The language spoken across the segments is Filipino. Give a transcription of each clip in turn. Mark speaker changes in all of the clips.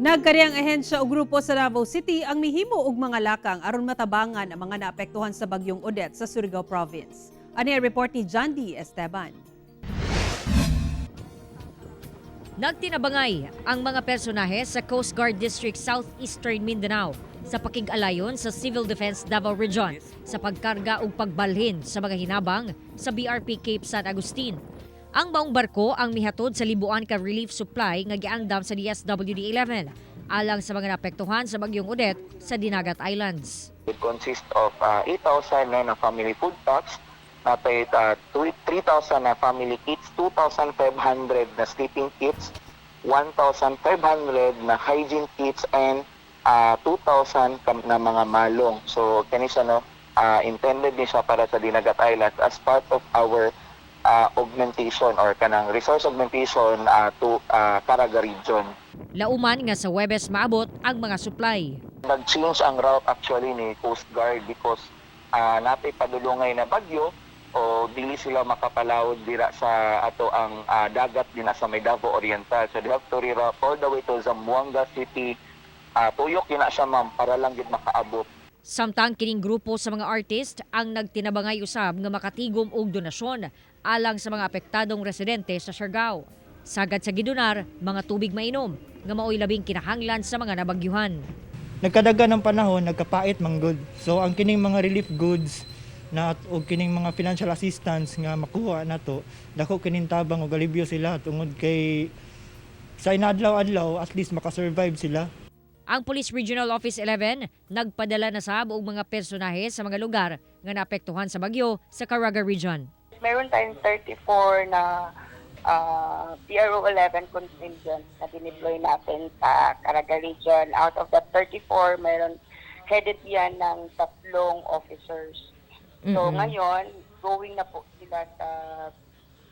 Speaker 1: Nagkariang ahensya o grupo sa Davao City ang mihimo og mga lakang aron matabangan ang mga naapektuhan sa bagyong Odette sa Surigao Province. Ani ang report ni John D. Esteban.
Speaker 2: Nagtinabangay ang mga personahe sa Coast Guard District Southeastern Mindanao sa pakig-alayon sa Civil Defense Davao Region sa pagkarga ug pagbalhin sa mga hinabang sa BRP Cape San Agustin. Ang maong barko ang mihatod sa libuan ka relief supply nga giandam sa DSWD-11 alang sa mga naapektuhan sa bagyong Odette sa Dinagat Islands.
Speaker 3: It consists of 8,000 na family food packs, 3,000 na family kits, 2,500 na sleeping kits, 1,500 na hygiene kits, and 2,000 na mga malong. So kanisa intended ni siya para sa Dinagat Islands as part of our augmentation or kanang resource augmentation to Caraga region.
Speaker 2: Lauman nga sa Huwebes maabot ang mga supply.
Speaker 3: Nag-change ang route actually ni Coast Guard because natay padulungay na bagyo o dili sila makapalawod dira sa ato ang dagat din sa may Davao Oriental. So they have to reroute all the way to Zamboanga City. Tuyok yun na siya ma'am para lang gid makaabot.
Speaker 2: Samtang kining grupo sa mga artist ang nagtinabangay usab nga makatigom og donasyon alang sa mga apektadong residente sa Siargao. Sagad sa gidunar, mga tubig mainom nga maoy labing kinahanglan sa mga nabagyuhan.
Speaker 4: Nagkadaga ng panahon, nagkapait manggod. So ang kining mga relief goods na o kining mga financial assistance nga makuha nato, dako kining tabang og alibyo sila tungod kay sa inadlaw-adlaw at least makasurvive sila.
Speaker 2: Ang Police Regional Office 11 nagpadala na sab og mga personahe sa mga lugar nga naapektuhan sa bagyo sa Caraga Region.
Speaker 5: Meron tayong 34 na PRO 11 contingent na dineploy natin sa Caraga Region. Out of that 34, meron headed yan ng 3 officers. So ngayon, going na po sila sa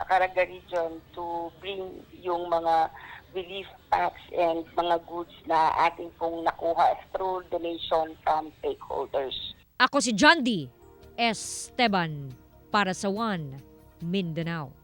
Speaker 5: Caraga Region to bring yung mga relief packs and mga goods na ating pong nakuha through donation from stakeholders.
Speaker 2: Ako si John D. Esteban para sa One Mindanao.